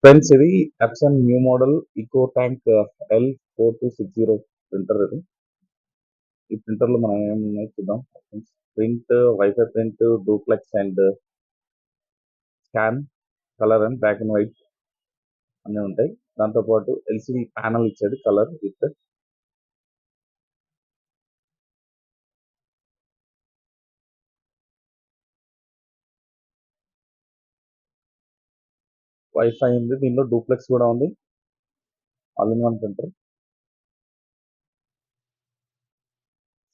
Friends ఇది Epson new model eco tank L4260 printer ఇది. ఈ ప్రింటర్ లో మనం ఏమున్నాయి చూద్దాం. Print, wifi print, duplex and scan, colour and black and white అన్నీ ఉంటాయి. దాంతో పాటు ఎల్సిడి ప్యానల్ ఇచ్చాడు కలర్ విత్. వైఫై ఉంది, దీనిలో డూప్లెక్స్ కూడా ఉంది. All in one printer.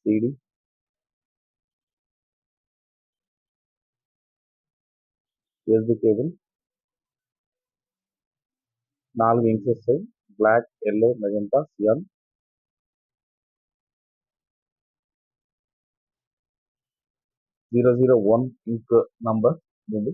CD, USB cable, 4 inks వస్తాయి. Black, yellow, magenta, cyan. 001 ink number ఉంది.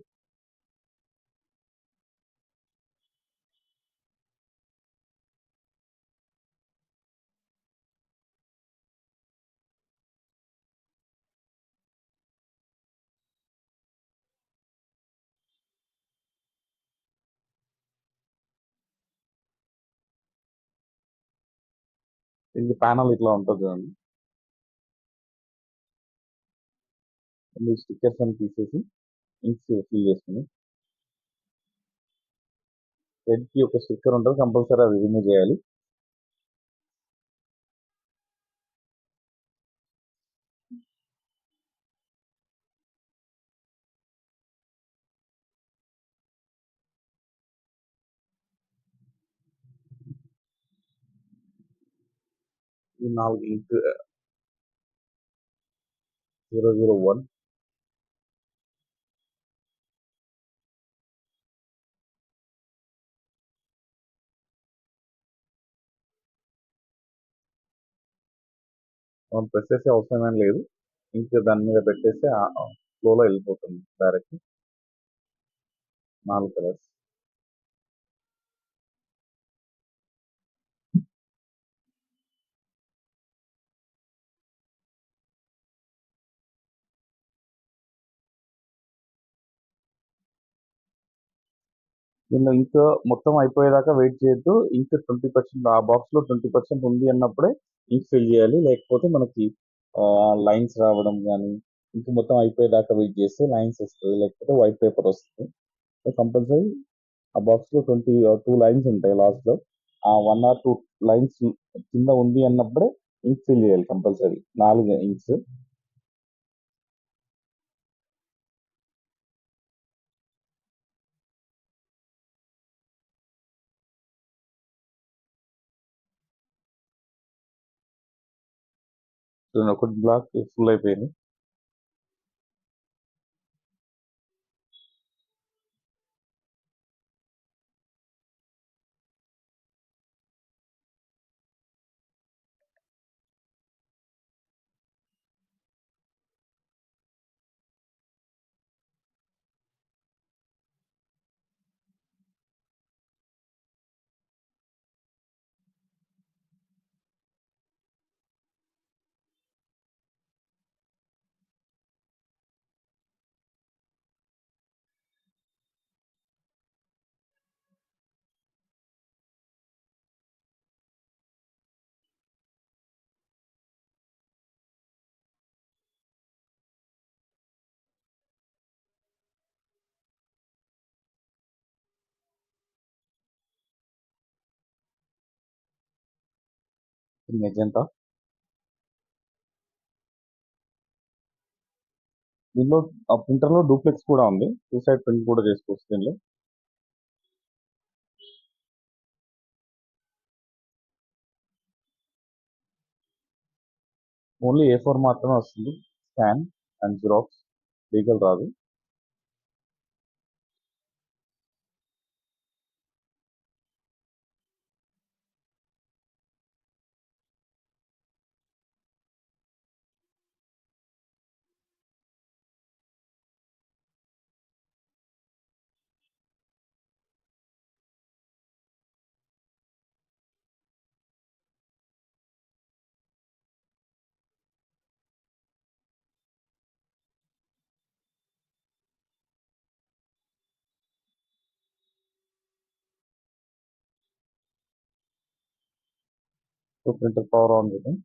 ఇది ప్యానల్ ఇట్లా ఉంటుంది చూడండి. ఈ స్టిక్కర్స్ అని తీసేసి ఇంక్స్ ఫిల్ చేసుకుని, రెడ్ కి ఒక స్టిక్కర్ ఉంటుంది, కంపల్సరీ అది రిమూవ్ చేయాలి. ఈ 4 ఇంక్ 001. మనం ప్రెస్ చేసే అవసరం లేదు. ఇంక్ దాని మీద పెట్టేస్తే ఫ్లోలో వెళ్ళిపోతుంది డైరెక్ట్. 4 కలర్స్. దీనిలో ఇంక్ మొత్తం అయిపోయేదాకా వెయిట్ చేయొద్దు. ఇంక్ 20%, ఆ బాక్స్ లో 20% ఉంది అన్నప్పుడే ఇంక్ ఫిల్ చేయాలి. లేకపోతే మనకి లైన్స్ రావడం కానీ, ఇంక్ మొత్తం అయిపోయేదాకా వెయిట్ చేస్తే లైన్స్ వస్తుంది, లేకపోతే వైట్ పేపర్ వస్తుంది. సో కంపల్సరీ ఆ బాక్స్ లో 2 లైన్స్ ఉంటాయి లాస్ట్ లో. ఆ 1 or 2 లైన్స్ కింద ఉంది అన్నప్పుడే ఇంక్ ఫిల్ చేయాలి కంపల్సరీ. 4 ఇంక్స్. ఒకటి బ్లాక్ ఫుల్ అయిపోయింది. మెజెంటా. దీనిలో ఆ ప్రింటర్ లో డూప్లెక్స్ కూడా ఉంది. 2 సైడ్ ప్రింట్ కూడా చేసుకోవచ్చు దీనిలో. ఓన్లీ A4 మాత్రమే వస్తుంది. స్కాన్ అండ్ జిరాక్స్, లీగల్ రాదు. So printer power on button,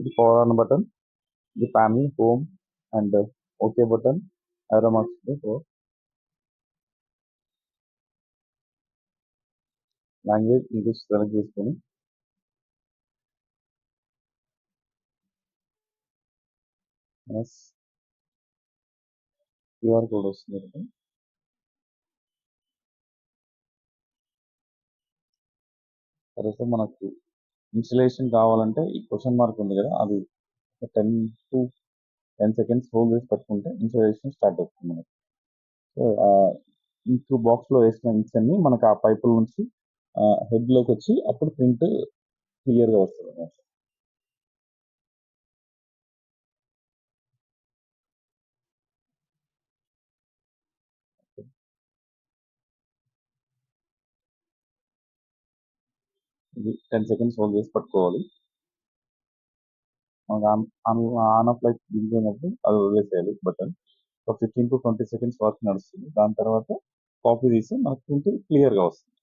ఇది పవర్ ఆన్ బటన్, ఇది panel home and okay button, arrow marks for language English select చేసుకొని క్యూఆర్ కోడ్ వస్తుంది కదా. తర్వాత మనకు ఇన్స్టలేషన్ కావాలంటే ఈ క్వశ్చన్ మార్క్ ఉంది కదా, అది 10 to 10 seconds హోల్డ్ చేసి పట్టుకుంటే ఇన్స్టలేషన్ స్టార్ట్ అవుతుంది మనకి. సో ఇంక్ బాక్స్లో వేసిన ఇంక్స్ అన్ని మనకు ఆ పైపుల నుంచి హెడ్లోకి వచ్చి అప్పుడు ప్రింట్ క్లియర్గా వస్తుంది అన్నమాట. ఇది 10 seconds హోల్డ్ చేసి పట్టుకోవాలి. మనకు ఆన్ ఆఫ్ లైట్ దిగిపోయినప్పుడు అది వదిలేసేయాలి బటన్. ఒక 15 to 20 seconds వరకు నడుస్తుంది. దాని తర్వాత కాపీ తీసి మనకు ప్రింట్ క్లియర్గా వస్తుంది.